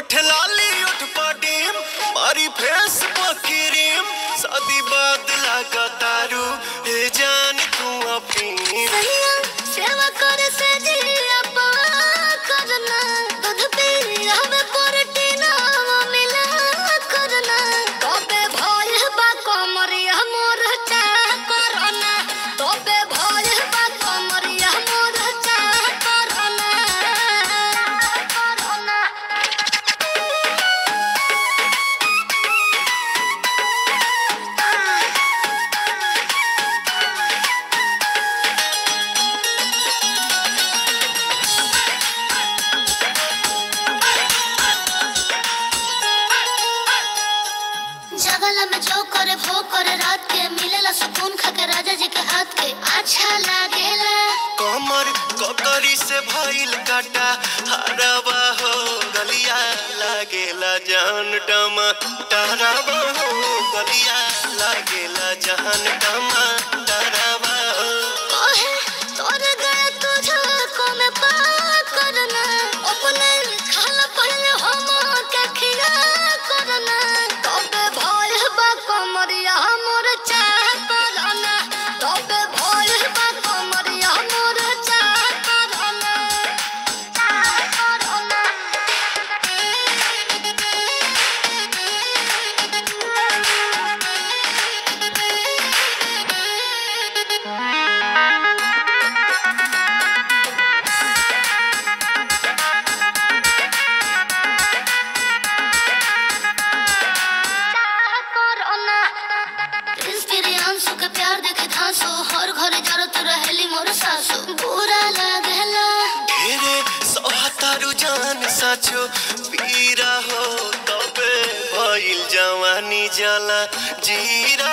उठ लाली उठ पडीम मारी फेस पकरीम शादी बाद लगा तारू हे जान तू अपनी सेवा कर से जिया करना दूध पी हमें प्रोटीन मिला करना तबे भय बा कमरिया मोर चा करना तबे भय बा कमरिया मोर चा करना जगला में जो करे वो करे रात के मिलेला सुकून खाके राजा जी के हाथ के अच्छा लागेला कमर ककरी से भइल काटा हरावा हो गलिया लागेला जान टमा टहरावा हो गलिया लागेला जान टमा टहरावा हो ओहे तोर गए तुझे को में पा करना अपने खाला पहले हम के खिया करना तबे भय बा कमरिया मोर चा करना तबे भय बा कमरिया मोर चा करना इंस्पिरेंसो के प्यार देखे धांसो हर घरे जरूरत रहेली मोर सासो बुरा लागेला ढेरे सहतारू जान साचो पीरा हो तबे भइल जवानी जला जीरा